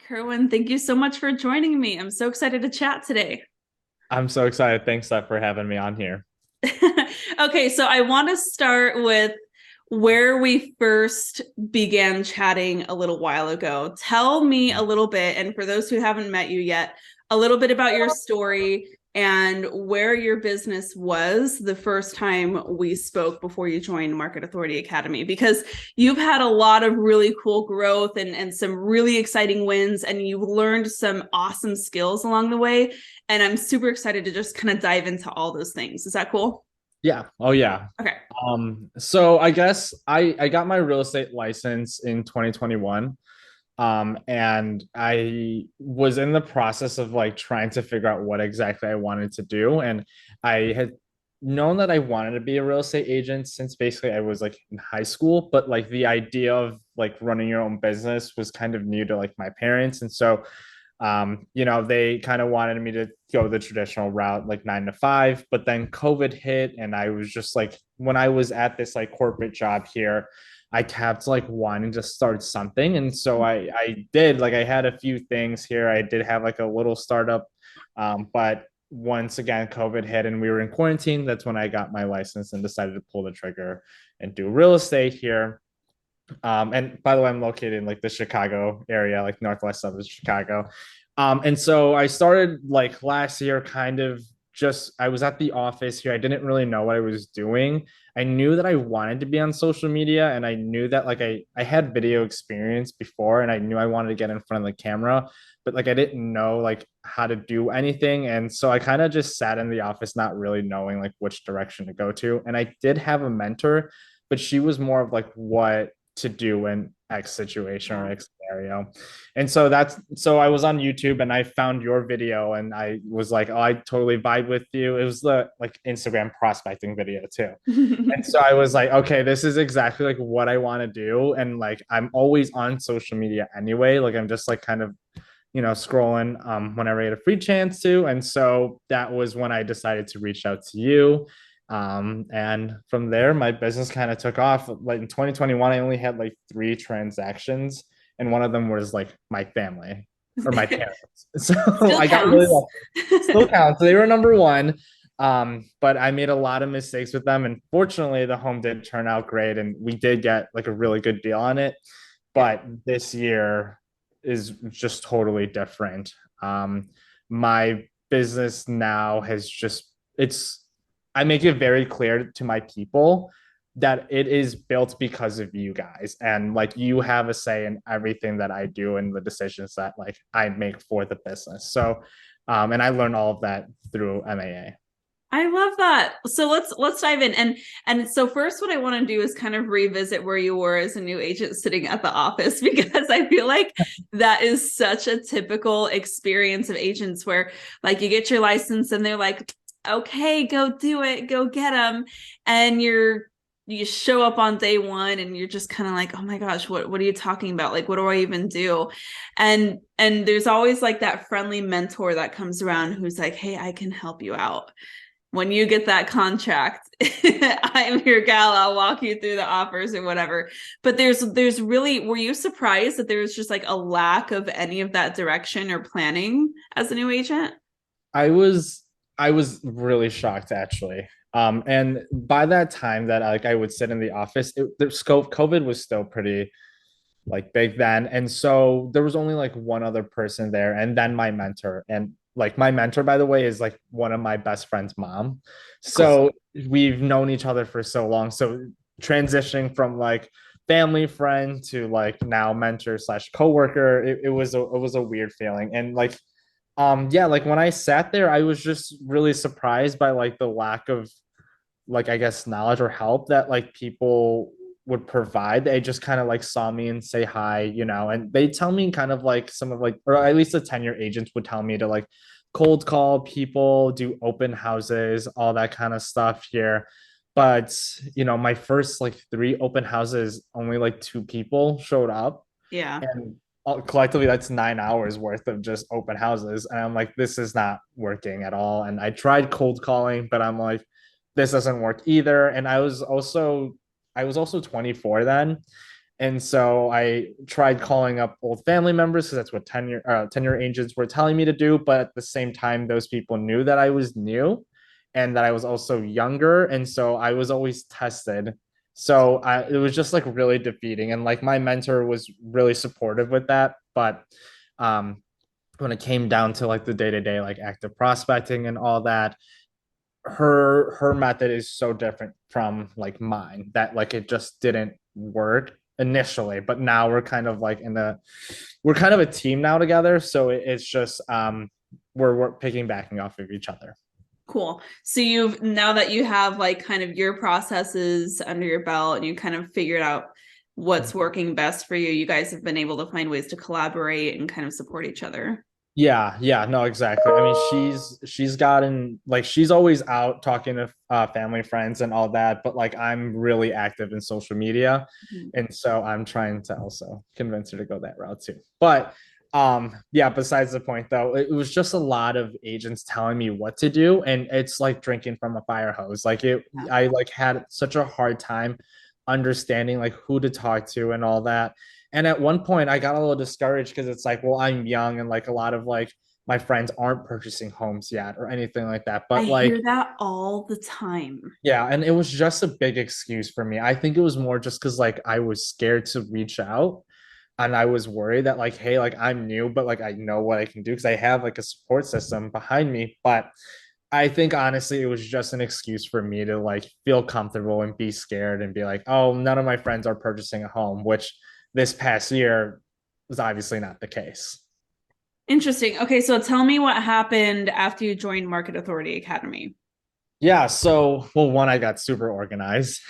Kerwin, thank you so much for joining me. I'm so excited to chat today. I'm so excited. Thanks, Steph, for having me on here. Okay, so I want to start with where we first began chatting a little while ago. Tell me a little bit, and for those who haven't met you yet, a little bit about your story and where your business was the first time we spoke before you joined Market Authority Academy, because you've had a lot of really cool growth and some really exciting wins, and you've learned some awesome skills along the way. And I'm super excited to just kind of dive into all those things. Is that cool? Yeah. Oh, yeah. Okay. So I guess I got my real estate license in 2021. And I was in the process of like trying to figure out what exactly I wanted to do. And I had known that I wanted to be a real estate agent since basically I was like in high school, but like the idea of like running your own business was kind of new to like my parents. And so they kind of wanted me to go the traditional route, like 9 to 5, but then COVID hit, and I was just like, when I was at this like corporate job here, I kept like wanting to start something. And so I did, like, I had a few things here. I did have like a little startup. But once again, COVID hit and we were in quarantine. That's when I got my license and decided to pull the trigger and do real estate here. And by the way, I'm located in like the Chicago area, like northwest of Chicago. And so I started like last year, kind of just I was at the office here. I didn't really know what I was doing. I knew that I wanted to be on social media, and I knew that like I had video experience before, and I knew I wanted to get in front of the camera, but like I didn't know like how to do anything. And so I kind of just sat in the office not really knowing like which direction to go to. And I did have a mentor, but she was more of like what to do in X situation or Yeah. X scenario. And so I was on YouTube and I found your video and I was like, oh, I totally vibe with you. It was the like Instagram prospecting video too. And so I was like, okay, this is exactly like what I want to do. And like I'm always on social media anyway. Like I'm just like kind of scrolling whenever I get a free chance to. And so that was when I decided to reach out to you. And from there, my business kind of took off. Like in 2021, I only had like 3 transactions, and one of them was like my family or my parents. So Still I got really counts. lucky. Still counts. So they were number one. But I made a lot of mistakes with them. And fortunately, the home did turn out great. And we did get like a really good deal on it. Yeah. But this year is just totally different. My business now has just, I make it very clear to my people that it is built because of you guys. And like you have a say in everything that I do and the decisions that like I make for the business. So, and I learned all of that through MAA. I love that. So let's dive in. And so first what I want to do is kind of revisit where you were as a new agent sitting at the office, because I feel like that is such a typical experience of agents where like you get your license and they're like, okay, go do it, go get them. And you show up on day one and you're just kind of like, oh my gosh, what are you talking about? Like, what do I even do? And there's always like that friendly mentor that comes around who's like, hey, I can help you out. When you get that contract, I'm your gal. I'll walk you through the offers or whatever. But there's really, were you surprised that there was just like a lack of any of that direction or planning as a new agent? I was I was really shocked actually. And by that time that like I would sit in the office, the scope COVID was still pretty like big then. And so there was only like one other person there, and then my mentor. And like my mentor, by the way, is like one of my best friend's mom. Cool. So we've known each other for so long. So transitioning from like family friend to like now mentor slash coworker, it was a weird feeling. And like yeah, like when I sat there, I was just really surprised by like the lack of like I guess knowledge or help that like people would provide. They just kind of like saw me and say hi, and they tell me kind of like some of like, or at least the tenure agents would tell me to like cold call people, do open houses, all that kind of stuff here. But my first like 3 open houses, only like 2 people showed up, Yeah. and collectively that's 9 hours worth of just open houses. And I'm like, this is not working at all. And I tried cold calling, but I'm like, this doesn't work either. And I was also 24 then. And so I tried calling up old family members because that's what tenure agents were telling me to do. But at the same time, those people knew that I was new and that I was also younger. And so I was always tested. So it was just like really defeating. And like my mentor was really supportive with that. But um, when it came down to like the day to day, like active prospecting and all that, her method is so different from like mine that like it just didn't work initially. But now we're kind of like we're kind of a team now together. So it's just we're picking backing off of each other. Cool. So you've now that you have like kind of your processes under your belt and you kind of figured out what's working best for you, you guys have been able to find ways to collaborate and kind of support each other. Yeah, no, exactly. I mean, she's gotten like she's always out talking to family, friends, and all that, but like I'm really active in social media, Mhm. and so I'm trying to also convince her to go that route too. But yeah, besides the point though, it was just a lot of agents telling me what to do, and it's like drinking from a fire hose. Like Yeah. I like had such a hard time understanding like who to talk to and all that. And at one point, I got a little discouraged because it's like, well, I'm young and like a lot of like my friends aren't purchasing homes yet or anything like that. I But hear like, that all the time. yeah, and it was just a big excuse for me. I think it was more just because like I was scared to reach out and I was worried that like, hey, like I'm new, but like I know what I can do because I have like a support system behind me. But I think honestly, it was just an excuse for me to like feel comfortable and be scared and be like, oh, none of my friends are purchasing a home, which this past year was obviously not the case. Interesting. Okay, so tell me what happened after you joined Market Authority Academy. Yeah, so well, one, I got super organized,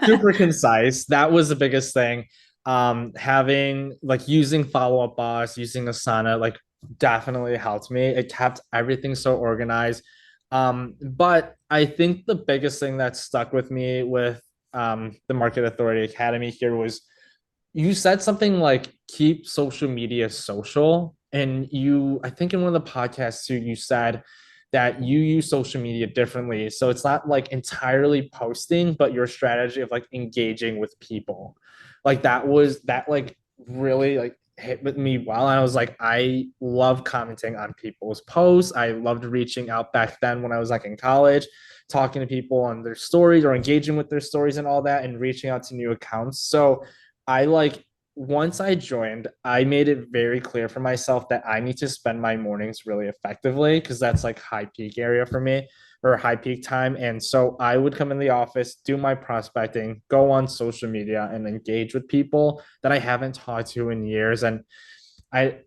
super concise. That was the biggest thing. Having like using Follow Up Boss, using Asana, like definitely helped me. It kept everything so organized. But I think the biggest thing that stuck with me with the Market Authority Academy here was you said something like keep social media social. And you, I think in one of the podcasts too, you said that you use social media differently. So it's not like entirely posting, but your strategy of like engaging with people. Like that like really like hit with me well. And I was like, I love commenting on people's posts. I loved reaching out back then when I was like in college, talking to people on their stories or engaging with their stories and all that and reaching out to new accounts. So I like once I joined, I made it very clear for myself that I need to spend my mornings really effectively because that's like high peak area for me or high peak time. And so I would come in the office, do my prospecting, go on social media and engage with people that I haven't talked to in years. And I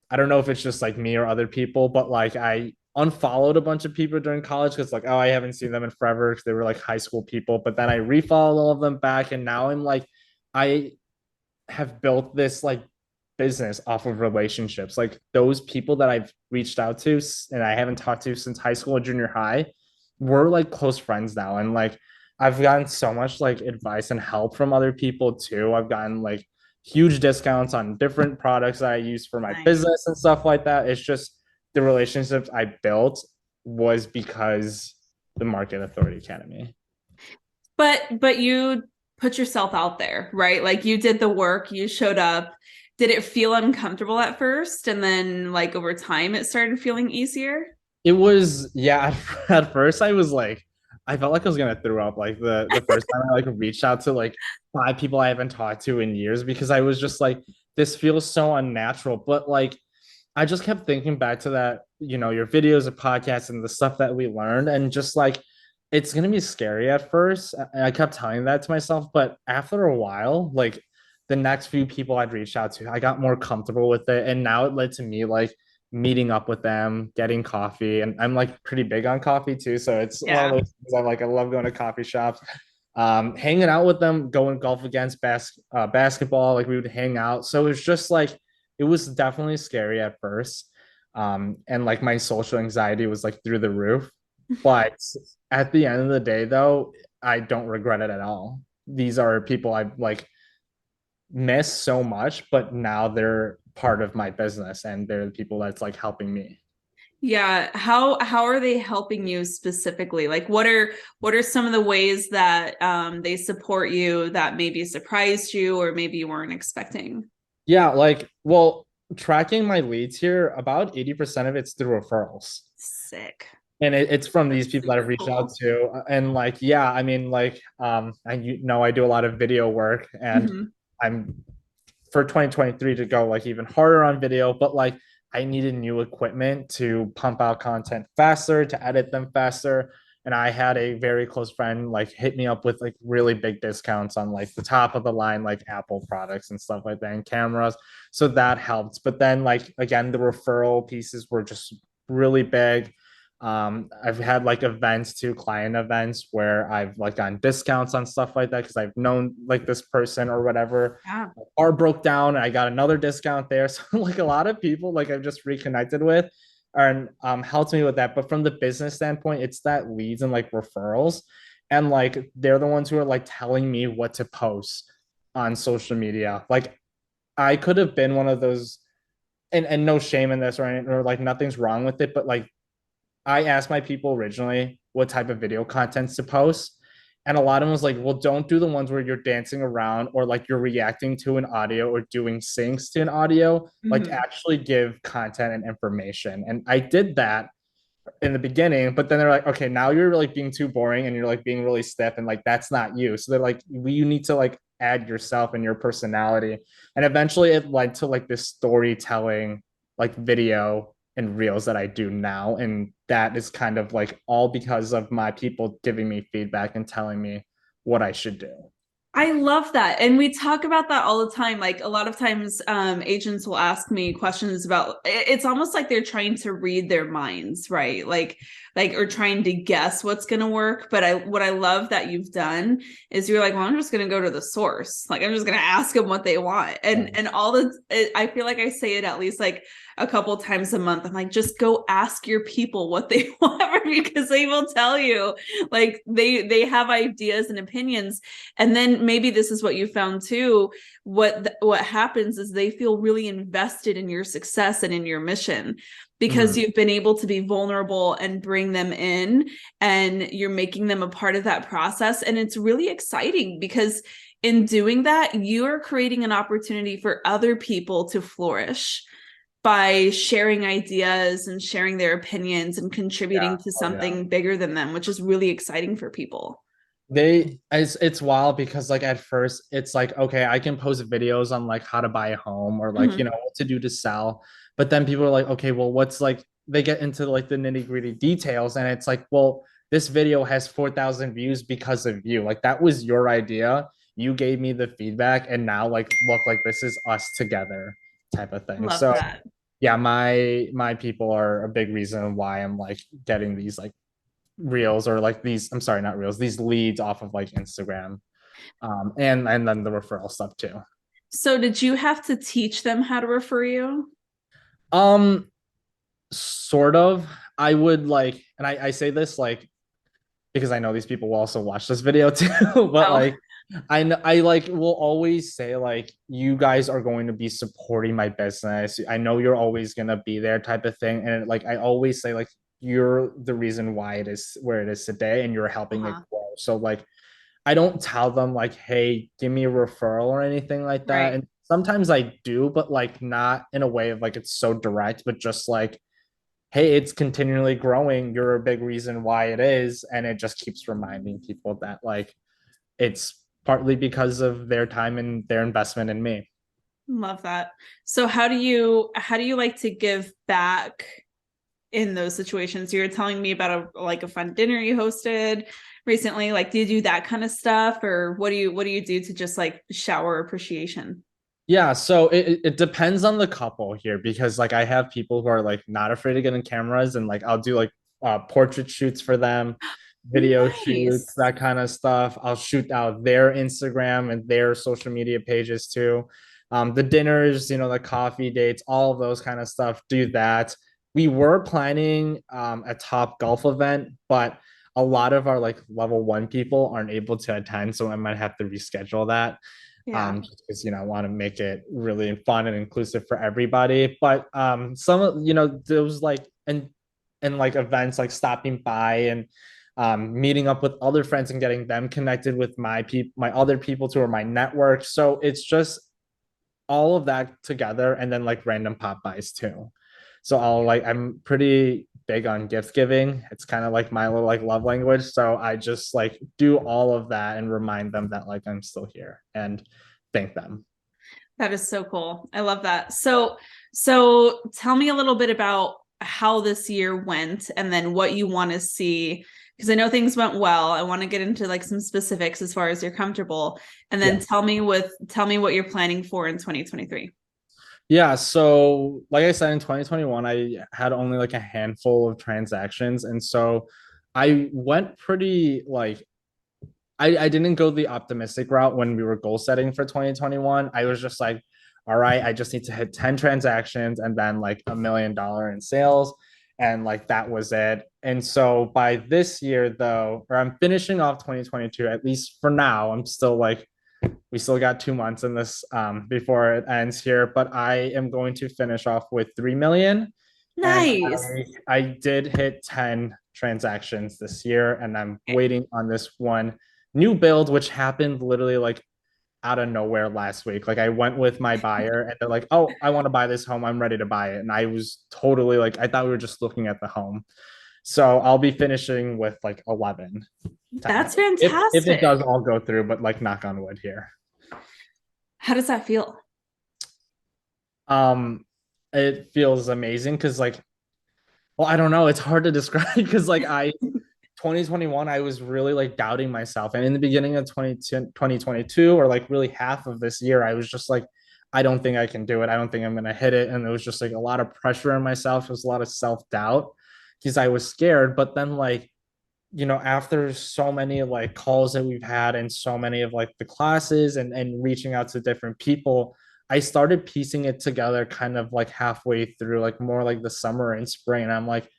I don't know if it's just like me or other people, but like I unfollowed a bunch of people during college because like, oh, I haven't seen them in forever because they were like high school people. But then I refollowed all of them back and now I'm like, I have built this like business off of relationships. Like those people that I've reached out to and I haven't talked to since high school or junior high, we're like close friends now. And like I've gotten so much like advice and help from other people too. I've gotten like huge discounts on different products that I use for my Nice. business and stuff like that. It's just the relationships I built was because the Market Authority Academy. But you put yourself out there, right? Like you did the work, you showed up. Did it feel uncomfortable at first and then like over time it started feeling easier? It was yeah. At first, I was like, I felt like I was gonna throw up. Like the first time I like reached out to like five people I haven't talked to in years because I was just like, this feels so unnatural. But like, I just kept thinking back to that, your videos and podcasts and the stuff that we learned, and just like, it's gonna be scary at first. And I kept telling that to myself, but after a while, like the next few people I'd reached out to, I got more comfortable with it, and now it led to me like meeting up with them, getting coffee. And I'm like pretty big on coffee too. So it's one of Yeah. those things I love going to coffee shops, hanging out with them, going golf against basketball. Like we would hang out. So it's just like, it was definitely scary at first. And like my social anxiety was like through the roof. But at the end of the day, though, I don't regret it at all. These are people I like miss so much, but now they're part of my business and they're the people that's like helping me. Yeah. How are they helping you specifically? Like what are some of the ways that they support you that maybe surprised you or maybe you weren't expecting? Yeah, like, well, tracking my leads here, about 80% of it's through referrals. Sick. And it's from these That's people that I've super reached out cool. to. And like, yeah, I mean, like, and you know, I do a lot of video work, and Mhm. I'm for 2023 to go like even harder on video, but like I needed new equipment to pump out content faster, to edit them faster. And I had a very close friend like hit me up with like really big discounts on like the top of the line, like Apple products and stuff like that, and cameras. So that helped. But then, like, again, the referral pieces were just really big. I've had like events too, client events where I've like gotten discounts on stuff like that because I've known like this person or whatever. Yeah. Car broke down and I got another discount there. So like a lot of people like I've just reconnected with and helped me with that. But from the business standpoint, it's that leads and like referrals. And like they're the ones who are like telling me what to post on social media. Like I could have been one of those, and no shame in this or anything, or like nothing's wrong with it, but like I asked my people originally what type of video contents to post. And a lot of them was like, well, don't do the ones where you're dancing around or like you're reacting to an audio or doing syncs to an audio. Like Mhm. actually give content and information. And I did that in the beginning, but then they're like, okay, now you're like being too boring and you're like being really stiff and like that's not you. So they're like, you need to like add yourself and your personality. And eventually it led to like this storytelling, like video and reels that I do now. And that is kind of like all because of my people giving me feedback and telling me what I should do. I love that. And we talk about that all the time. Like a lot of times agents will ask me questions about it's almost like they're trying to read their minds, right? Like or trying to guess what's going to work, but I what I love that you've done is you're like, well, I'm just going to go to the source. Like I'm just going to ask them what they want. And all the I feel like I say it at least like a couple times a month. I'm like, just go ask your people what they want because they will tell you. Like they have ideas and opinions, and then maybe this is what you found too. What happens is they feel really invested in your success and in your mission because Mhm. you've been able to be vulnerable and bring them in, and you're making them a part of that process. And it's really exciting because in doing that, you're creating an opportunity for other people to flourish by sharing ideas and sharing their opinions and Yeah. contributing to Oh, yeah. something bigger than them, which is really exciting for people. It's wild because like at first it's like okay I can post videos on like how to buy a home or like you Mm-hmm. know what to do to sell, but then people are like okay well what's like they get into like the nitty gritty details and it's like well this video has 4,000 views because of you, like that was your idea, you gave me the feedback and now like look like this is us together type of thing. Love So that. yeah, my people are a big reason why I'm like getting these like reels or like these, I'm sorry, not reels, these leads off of like Instagram. And then the referral stuff too. So did you have to teach them how to refer you? Um, sort of. I would like, and I say this like because I know these people will also watch this video too, but Oh, like I know I like will always say like you guys are going to be supporting my business. I know you're always gonna be there type of thing. And like I always say like you're the reason why it is where it is today and you're helping it uh-huh. grow. So like I don't tell them like, hey, give me a referral or anything like that. Right. And sometimes I do, but like not in a way of like it's so direct, but just like, hey, it's continually growing. You're a big reason why it is. And it just keeps reminding people that like it's partly because of their time and their investment in me. Love that. So how do you like to give back in those situations? You were telling me about a fun dinner you hosted recently. Like, do you do that kind of stuff, or what do you do to just like shower appreciation? Yeah, so it depends on the couple here because like I have people who are like not afraid of getting cameras and like I'll do like portrait shoots for them, video shoots, Nice. that kind of stuff. I'll shoot out their Instagram and their social media pages too. The dinners, you know, the coffee dates, all of those kind of stuff, do that. We were planning a top golf event, but a lot of our like level one people aren't able to attend, so I might have to reschedule that Yeah. just because you know I want to make it really fun and inclusive for everybody. But some of you know those like and and like events, like stopping by and meeting up with other friends and getting them connected with my other people too, or my network. So it's just all of that together, and then like random pop buys too. So I'm pretty big on gift giving. It's kind of like my little like love language. So I just like do all of that and remind them that like I'm still here and thank them. That is so cool. I love that. So tell me a little bit about how this year went and then what you want to see, because I know things went well. I want to get into like some specifics as far as you're comfortable. And then Yeah. tell me what you're planning for in 2023. Yeah, so like I said, in 2021, I had only like a handful of transactions. And so I went pretty like I didn't go the optimistic route when we were goal setting for 2021. I was just like, all right, I just need to hit 10 transactions and then like $1 million in sales. And like that was it. And so by this year, though, or I'm finishing off 2022, at least for now, I'm still like, we still got 2 months in this before it ends here, but I am going to finish off with 3 million. And Nice. I did hit 10 transactions this year, and I'm Okay. waiting on this one new build, which happened literally like out of nowhere last week. Like I went with my buyer and they're like, oh, I want to buy this home. I'm ready to buy it. And I was totally like, I thought we were just looking at the home. So I'll be finishing with like 11 That's technically. If it fantastic. does all go through, but like knock on wood here. How does that feel? Um, it feels amazing because like, well, I don't know. It's hard to describe because like 2021, I was really like doubting myself. And in the beginning of 2022, or like really half of this year, I was just like, I don't think I can do it. I don't think I'm going to hit it. And it was just like a lot of pressure on myself. It was a lot of self doubt because I was scared. But then, like, after so many like calls that we've had and so many of like the classes and reaching out to different people, I started piecing it together kind of like halfway through, like more like the summer and spring. And I'm like,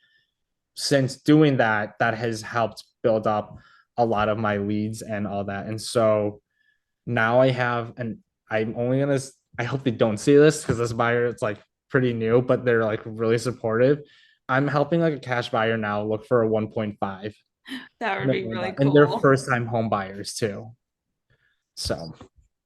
since doing that, that has helped build up a lot of my leads and all that. And so now I have, and I'm only gonna, I hope they don't see this because this buyer, it's like pretty new, but they're like really supportive. I'm helping like a cash buyer now look for a 1.5 That would be million really and they're cool. first time home buyers too. So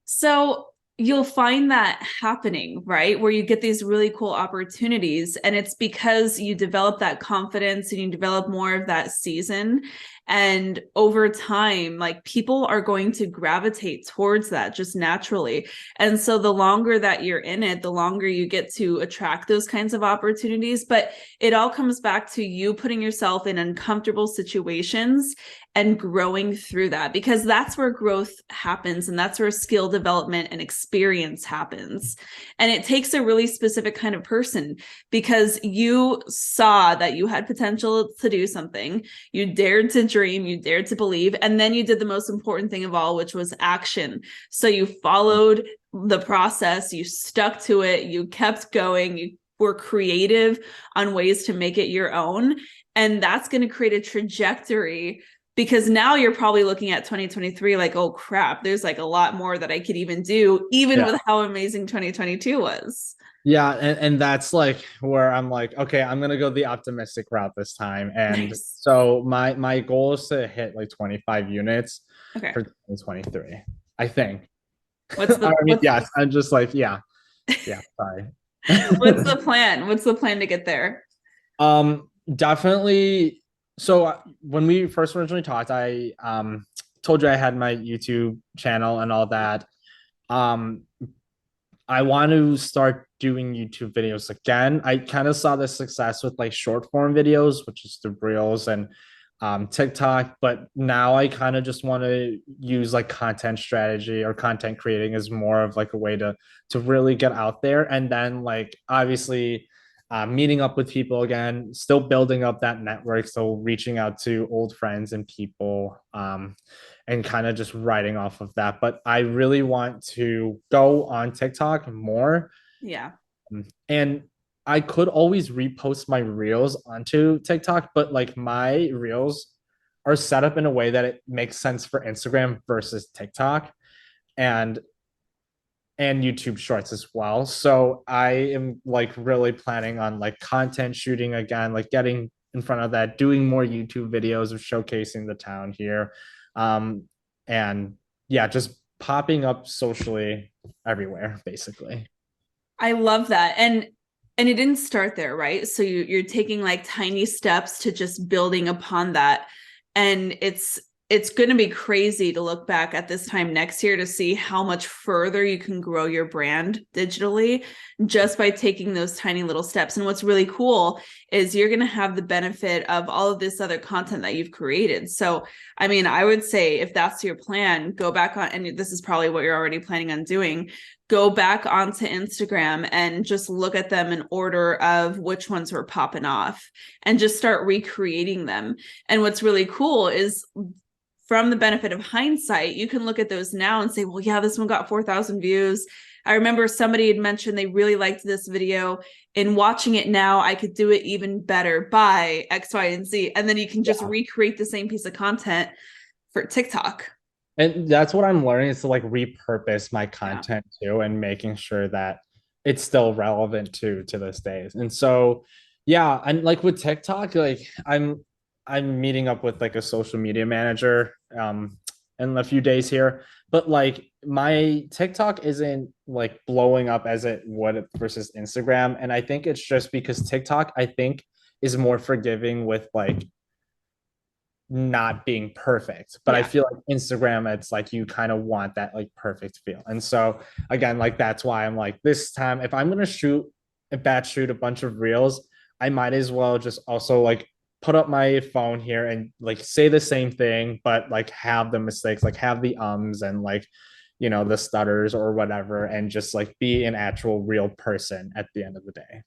So you'll find that happening, right? Where you get these really cool opportunities. And it's because you develop that confidence and you develop more of that season. And over time, like people are going to gravitate towards that just naturally. And so the longer that you're in it, the longer you get to attract those kinds of opportunities. But it all comes back to you putting yourself in uncomfortable situations and growing through that, because that's where growth happens and that's where skill development and experience happens. And it takes a really specific kind of person, because you saw that you had potential to do something, you dared to dream, you dared to believe, and then you did the most important thing of all, which was action. So you followed the process, you stuck to it, you kept going, you were creative on ways to make it your own. And that's going to create a trajectory, because now you're probably looking at 2023 like, oh crap, there's like a lot more that I could even do, even yeah. with how amazing 2022 was. Yeah, and that's like where I'm like, okay, I'm gonna go the optimistic route this time. And Nice. so my goal is to hit like 25 units Okay. for 2023. I think. What's I the mean, what's yes, I'm just like, yeah, yeah, sorry. what's the plan? What's the plan to get there? Definitely. So when we first originally talked, I told you I had my YouTube channel and all that. Um, I want to start doing YouTube videos again. I kind of saw the success with like short form videos, which is the Reels and TikTok, but now I kind of just want to use like content strategy or content creating as more of like a way to really get out there, and then like obviously meeting up with people again, still building up that network, so reaching out to old friends and people. And kind of just writing off of that. But I really want to go on TikTok more. Yeah. And I could always repost my reels onto TikTok, but like my reels are set up in a way that it makes sense for Instagram versus TikTok and YouTube shorts as well. So I am like really planning on like content shooting again, like getting in front of that, doing more YouTube videos of showcasing the town here. And yeah, just popping up socially everywhere, basically. I love that. And it didn't start there, right? So you're taking like tiny steps to just building upon that. And it's going to be crazy to look back at this time next year to see how much further you can grow your brand digitally just by taking those tiny little steps. And what's really cool is you're going to have the benefit of all of this other content that you've created. So, I mean, I would say if that's your plan, go back on, and this is probably what you're already planning on doing, go back onto Instagram and just look at them in order of which ones were popping off and just start recreating them. And what's really cool is from the benefit of hindsight, you can look at those now and say, well, yeah, this one got 4,000 views. I remember somebody had mentioned they really liked this video. In watching it now, I could do it even better by X, Y, and Z. And then you can just recreate the same piece of content for TikTok. And that's what I'm learning is to like repurpose my content too, and making sure that it's still relevant to this day. And so, yeah, and like with TikTok, like I'm meeting up with like a social media manager in a few days here, but like my TikTok isn't like blowing up as it would versus Instagram. And I think it's just because TikTok, I think, is more forgiving with like not being perfect, but I feel like Instagram, it's like you kind of want that like perfect feel. And so again, like that's why I'm like, this time if I'm gonna batch shoot a bunch of reels, I might as well just also like put up my phone here and like say the same thing, but like have the mistakes, like have the ums and like, you know, the stutters or whatever, and just like be an actual real person at the end of the day.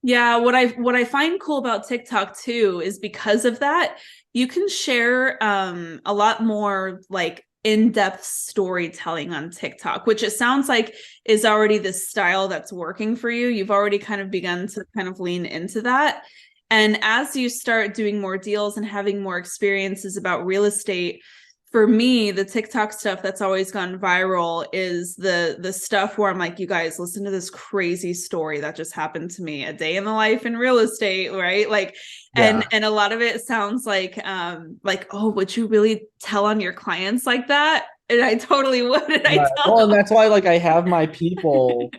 Yeah, what I find cool about TikTok too is because of that, you can share a lot more like in-depth storytelling on TikTok, which it sounds like is already the style that's working for you. You've already kind of begun to kind of lean into that. And as you start doing more deals and having more experiences about real estate, for me, the TikTok stuff that's always gone viral is the stuff where I'm like, you guys, listen to this crazy story that just happened to me, a day in the life in real estate, right? Like, and a lot of it sounds like, oh, would you really tell on your clients like that? And I totally would. And I tell well, and them. that's why like I have my people,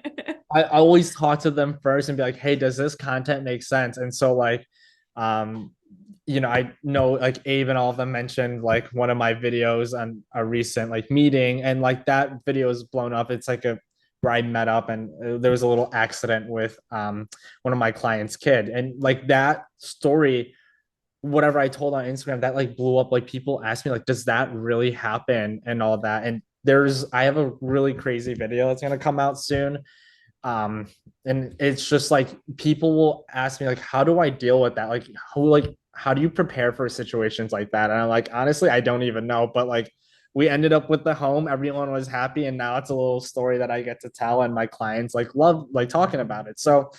I always talk to them first and be like, hey, does this content make sense? And so like, you know, I know like Abe and all of them mentioned like one of my videos on a recent like meeting, and like that video is blown up. It's like a where I met up and there was a little accident with one of my clients' kid, and like that story, whatever I told on Instagram, that like blew up. Like people ask me like, does that really happen and all that? And I have a really crazy video that's gonna come out soon. And it's just like people will ask me like, how do I deal with that? How do you prepare for situations like that? And I'm like, honestly, I don't even know. But like we ended up with the home, everyone was happy, and now it's a little story that I get to tell, and my clients like love like talking about it. So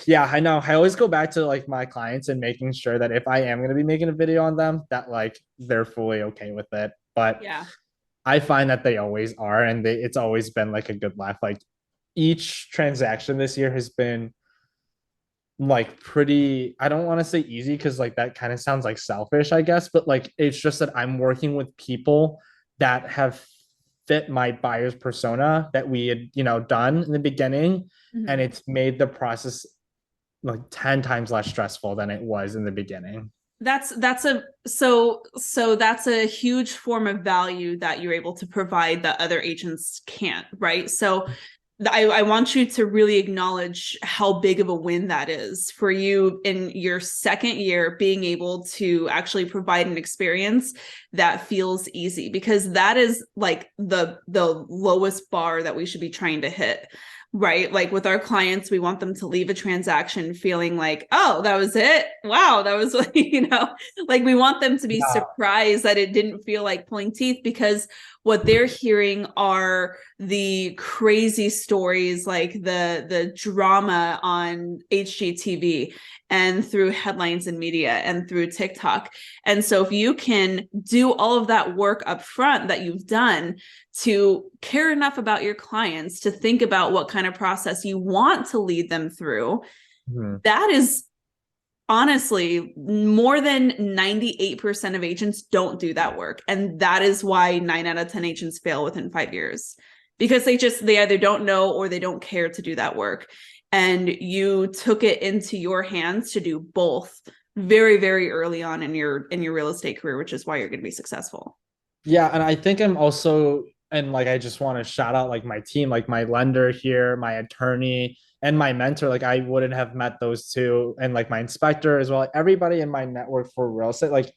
yeah, I know I always go back to like my clients and making sure that if I am going to be making a video on them, that like they're fully okay with it. But Yeah. I find that they always are, and it's always been like a good laugh. Like each transaction this year has been like pretty, I don't want to say easy because like that kind of sounds like selfish, I guess, but like it's just that I'm working with people that have fit my buyer's persona that we had, you know, done in the beginning. And it's made the process like 10 times less stressful than it was in the beginning. That's a so that's a huge form of value that you're able to provide that other agents can't, right? So I want you to really acknowledge how big of a win that is for you in your second year, being able to actually provide an experience that feels easy, because that is like the lowest bar that we should be trying to hit. Right. Like with our clients, we want them to leave a transaction feeling like, oh, that was it. Wow. That was, you know, like we want them to be surprised that it didn't feel like pulling teeth, because what they're hearing are the crazy stories, like the drama on HGTV and through headlines and media and through TikTok. And so if you can do all of that work up front that you've done to care enough about your clients to think about what kind of process you want to lead them through, that is honestly, more than 98% of agents don't do that work. And that is why 9 out of 10 agents fail within 5 years, because they either don't know or they don't care to do that work. And you took it into your hands to do both very, very early on in your real estate career, which is why you're going to be successful. Yeah, and I think I'm also, and like I just want to shout out like my team, like my lender here, my attorney, and my mentor. Like I wouldn't have met those two, and like my inspector as well. Like, everybody in my network for real estate, like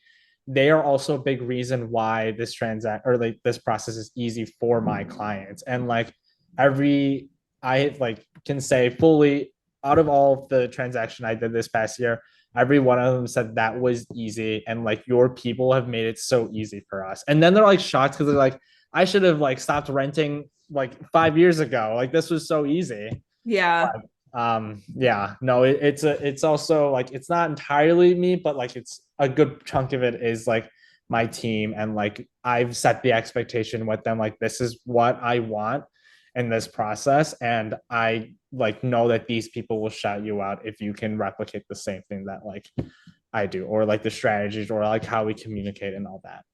they are also a big reason why this transact or like this process is easy for my clients. And like every I like can say fully out of all of the transaction I did this past year, every one of them said that was easy, and like your people have made it so easy for us. And then they're like shocked because they're like, I should have like stopped renting like 5 years ago, like this was so easy. Yeah. But yeah, no, it's also like it's not entirely me, but like it's a good chunk of it is like my team, and like I've set the expectation with them, like this is what I want in this process, and I like know that these people will shout you out if you can replicate the same thing that like I do, or like the strategies, or like how we communicate and all that.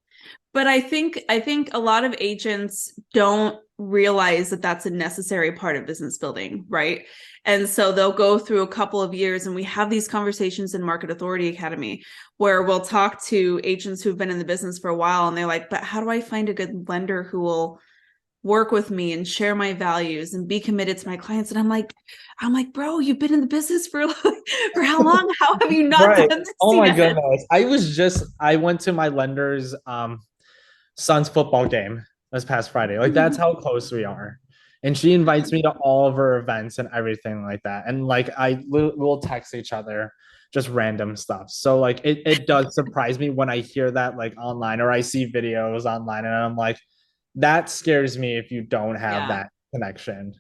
But I think a lot of agents don't realize that that's a necessary part of business building, right? And so they'll go through a couple of years, and we have these conversations in Market Authority Academy where we'll talk to agents who've been in the business for a while, and they're like, but how do I find a good lender who will work with me and share my values and be committed to my clients? And I'm like, bro, you've been in the business for for how long? How have you not Right. done this Oh my yet? goodness. I went to my lender's son's football game this past Friday. Like that's how close we are. And she invites me to all of her events and everything like that. And like we'll text each other just random stuff. So like it does surprise me when I hear that like online, or I see videos online, and I'm like, that scares me if you don't have Yeah. that connection.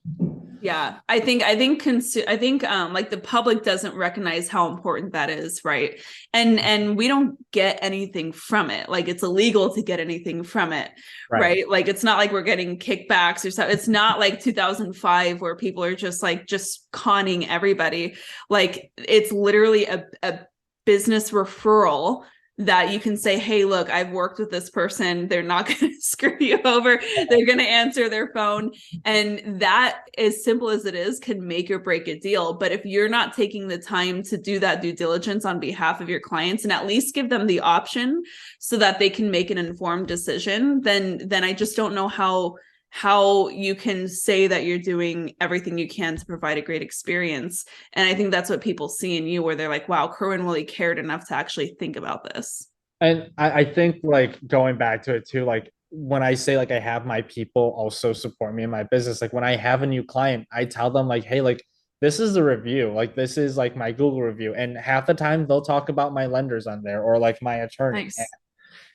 Yeah, I think like the public doesn't recognize how important that is, right? And we don't get anything from it. Like it's illegal to get anything from it, Right. right? Like it's not like we're getting kickbacks or something. It's not like 2005 where people are just conning everybody. Like it's literally a business referral that you can say, hey, look, I've worked with this person. They're not going to screw you over. They're going to answer their phone. And that, as simple as it is, can make or break a deal. But if you're not taking the time to do that due diligence on behalf of your clients and at least give them the option so that they can make an informed decision, then I just don't know how you can say that you're doing everything you can to provide a great experience. And I think that's what people see in you, where they're like, wow, Kerwin really cared enough to actually think about this. And I think like going back to it too, like when I say like I have my people also support me in my business, like when I have a new client, I tell them like, hey, like this is the review, like this is like my Google review. And half the time they'll talk about my lenders on there or like my attorney. Nice.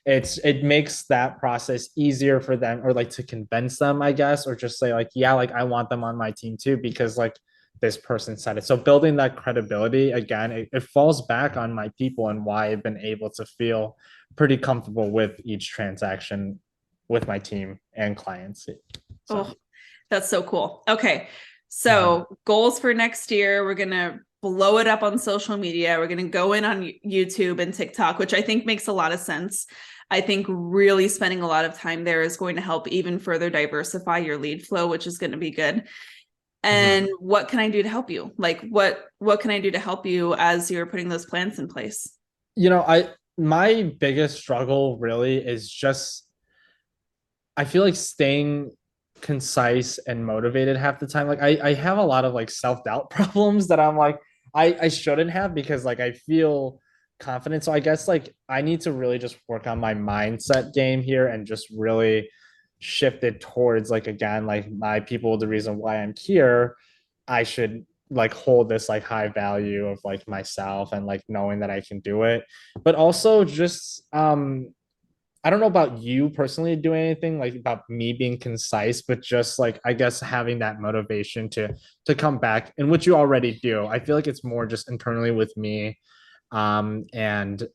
It makes that process easier for them, or like to convince them, I guess, or just say like, yeah, like I want them on my team too because like this person said it. So building that credibility again, it falls back on my people and why I've been able to feel pretty comfortable with each transaction with my team and clients. So Oh, that's so cool. Okay. mhm. So, goals for next year, we're going to blow it up on social media. We're going to go in on YouTube and TikTok, which I think makes a lot of sense. I think really spending a lot of time there is going to help even further diversify your lead flow, which is going to be good. Mhm. And what can I do to help you? Like what can I do to help you as you're putting those plans in place? I my biggest struggle really is just I feel like staying concise and motivated half the time. Like I have a lot of like self-doubt problems that I'm like, I shouldn't have because like I feel confident. So I guess like I need to really just work on my mindset game here and just really shift it towards like again, like my people, the reason why I'm here. I should like hold this like high value of like myself and like knowing that I can do it. But also just I don't know about you personally doing anything like about me being concise, but just like I guess having that motivation to come back, and what you already do. I feel like it's more just internally with me, and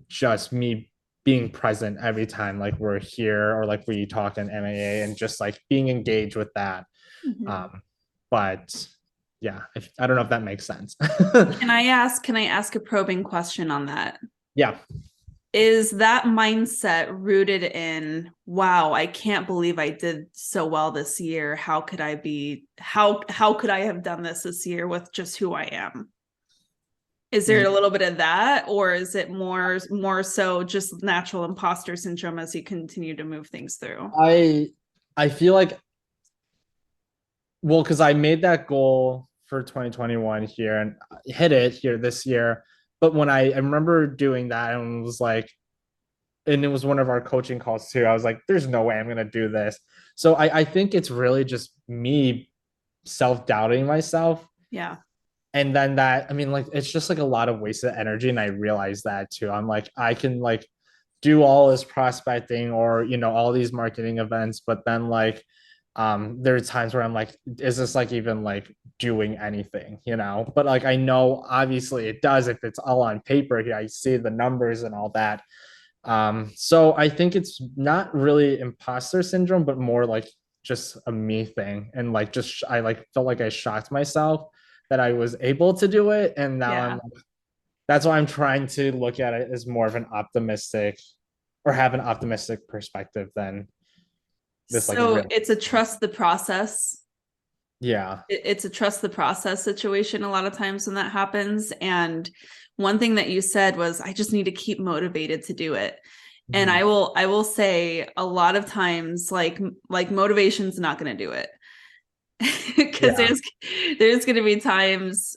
just me being present every time like we're here or like we talk in MAA, and just like being engaged with that. Mhm. Um, but yeah, if, I don't know if that makes sense. Can I ask a probing question on that? Yeah. Is that mindset rooted in, wow, I can't believe I did so well this year. How could I have done this year with just who I am? Is there a little bit of that, or is it more so just natural imposter syndrome as you continue to move things through? I I feel like, well, because I made that goal for 2021 here and hit it here this year. But when I remember doing that and was like, and it was one of our coaching calls too. I was like, there's no way I'm gonna do this. So I think it's really just me self-doubting myself. Yeah. And then that, I mean, like it's just like a lot of wasted energy. And I realized that too. I'm like, I can like do all this prospecting or all these marketing events, but then like there are times where I'm like, is this like even like doing anything, but like I know obviously it does if it's all on paper here. I see the numbers and all that. So I think it's not really imposter syndrome, but more like just a me thing. And like just I like felt like I shocked myself that I was able to do it. And now I'm Yeah. like, that's why I'm trying to look at it as more of an optimistic or have an optimistic perspective than this like So real. it's a trust the process. Yeah. It's a trust the process situation a lot of times when that happens. And one thing that you said was, I just need to keep motivated to do it. And Mhm. I will say a lot of times, like motivation's not going to do it. Because Yeah. there's going to be times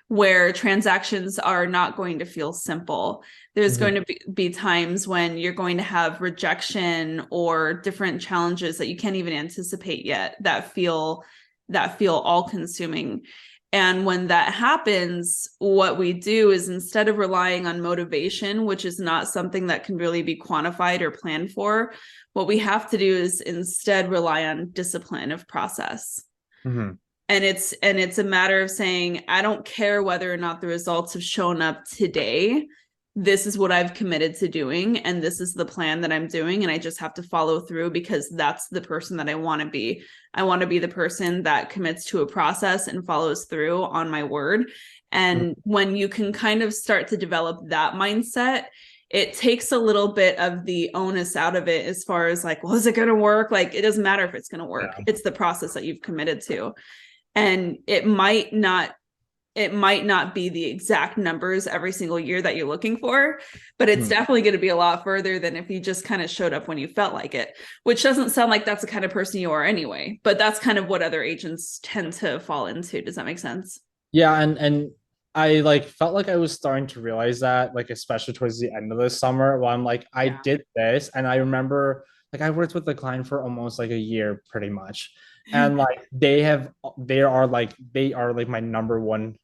where transactions are not going to feel simple. There's Mhm. going to be times when you're going to have rejection or different challenges that you can't even anticipate yet that feel all consuming. And when that happens, what we do is, instead of relying on motivation, which is not something that can really be quantified or planned for, what we have to do is instead rely on discipline of process. Mhm. And it's a matter of saying, I don't care whether or not the results have shown up today. This is what I've committed to doing, and this is the plan that I'm doing, and I just have to follow through, because that's the person that I want to be. I want to be the person that commits to a process and follows through on my word. Mhm. And when you can kind of start to develop that mindset, it takes a little bit of the onus out of it, as far as like, well, is it going to work? Like, it doesn't matter if it's going to work. Yeah. It's the process that you've committed to. And it might not be the exact numbers every single year that you're looking for, but it's Mhm. definitely going to be a lot further than if you just kind of showed up when you felt like it, which doesn't sound like that's the kind of person you are anyway, but that's kind of what other agents tend to fall into. Does that make sense? Yeah, and I like felt like I was starting to realize that, like especially towards the end of the summer, while I'm like, I Yeah. did this, and I remember like I worked with the client for almost like a year, pretty much, and like they are like my number one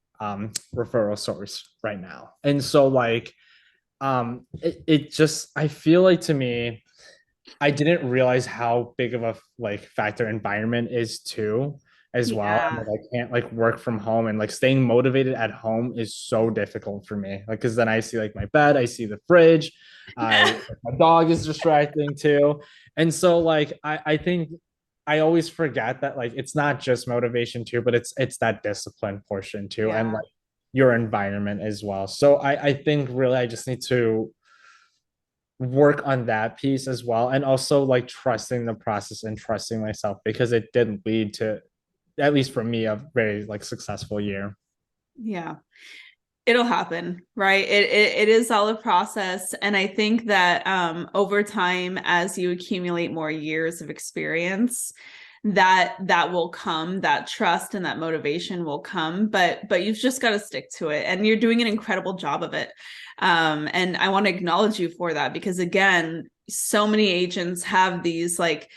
referral source right now, and so like it just I feel like to me I didn't realize how big of a like factor environment is too as well. And Yeah. like I can't like work from home and like staying motivated at home is so difficult for me. Like because then I see like my bed, I see the fridge, my dog is distracting too. And so like I think I always forget that like it's not just motivation too, but it's that discipline portion too, and Yeah. like your environment as well. So I think really I just need to work on that piece as well, and also like trusting the process and trusting myself, because it did lead to, at least for me, a very like successful year. Yeah. It'll happen, right? It is all a process. And I think that over time, as you accumulate more years of experience, that will come, that trust and that motivation will come, but you've just got to stick to it, and you're doing an incredible job of it. And I want to acknowledge you for that, because again, so many agents have these like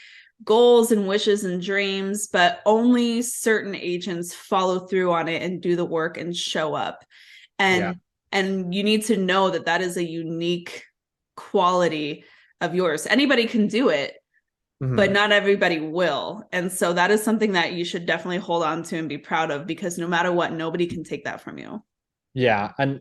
goals and wishes and dreams, but only certain agents follow through on it and do the work and show up. Yeah. And you need to know that that is a unique quality of yours. Anybody can do it, but Mhm. not everybody will. And so that is something that you should definitely hold on to and be proud of, because no matter what, nobody can take that from you. Yeah, and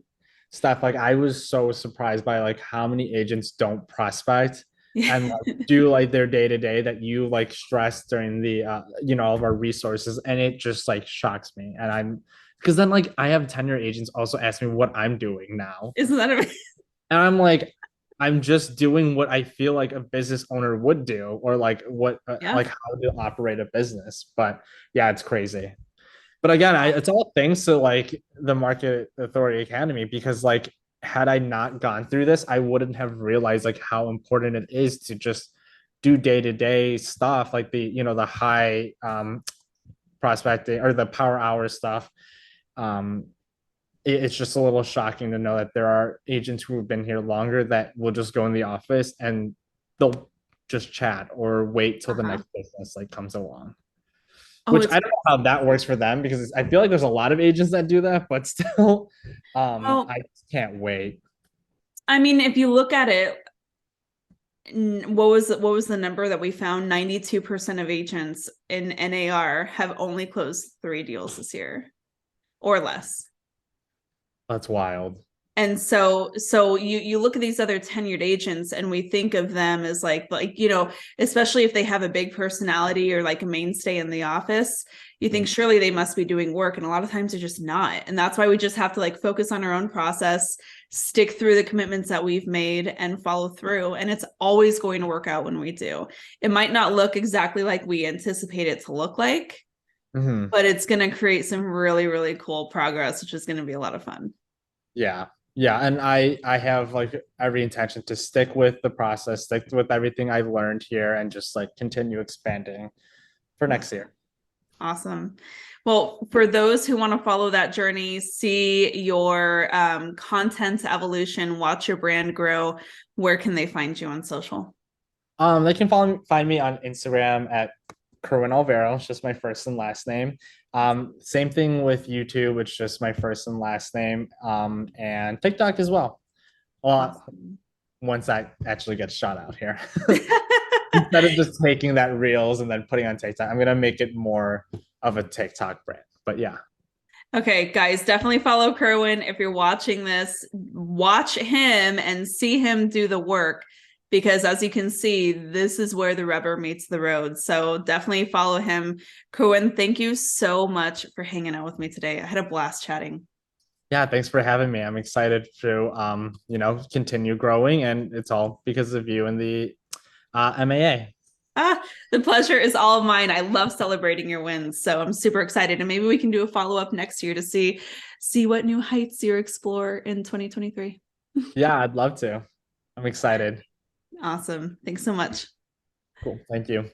Steph, like I was so surprised by like how many agents don't prospect. and like, do like their day to day that you like stress during the all of our resources, and it just like shocks me. And I'm because then like I have tenure agents also ask me what I'm doing now, Isn't that amazing? and I'm like, I'm just doing what I feel like a business owner would do, or like what Yeah. like how to operate a business. But yeah, it's crazy. But again, it's all thanks to like the Market Authority Academy, because like had I not gone through this, I wouldn't have realized like how important it is to just do day-to-day stuff like the high prospecting or the power hour stuff. Um, it's just a little shocking to know that there are agents who have been here longer that will just go in the office and they'll just chat or wait till the Uh-huh. next business like comes along, Oh, which it's I don't know how that works for them, because I feel like there's a lot of agents that do that, but still, well, I can't wait. I mean, if you look at it, what was the number that we found? 92% of agents in NAR have only closed 3 deals this year or less. That's wild. And so you look at these other tenured agents and we think of them as especially if they have a big personality or like a mainstay in the office, you think surely they must be doing work, and a lot of times they're just not. And that's why we just have to like focus on our own process, stick through the commitments that we've made and follow through, and it's always going to work out when we do. It might not look exactly like we anticipate it to look like, Mm-hmm. but it's going to create some really really cool progress, which is going to be a lot of fun. Yeah. Yeah. And I have like every intention to stick with the process, stick with everything I've learned here, and just like continue expanding for next year. Awesome. Well, for those who want to follow that journey, see your content evolution, watch your brand grow, where can they find you on social? They can find me on Instagram at Kerwin Alvero. It's just my first and last name. Same thing with YouTube. It's just my first and last name. And TikTok as well. Well, Awesome. once that actually gets shot out here. Instead of just taking that reels and then putting on TikTok, I'm gonna make it more of a TikTok brand. But yeah. Okay, guys, definitely follow Kerwin. If you're watching this, watch him and see him do the work, because as you can see, this is where the rubber meets the road. So definitely follow him. Kerwin, thank you so much for hanging out with me today. I had a blast chatting. Yeah, thanks for having me. I'm excited to continue growing, and it's all because of you and the MAA. Ah, the pleasure is all mine. I love celebrating your wins. So I'm super excited. And maybe we can do a follow-up next year to see what new heights you explore in 2023. Yeah, I'd love to. I'm excited. Awesome. Thanks so much. Cool. Thank you.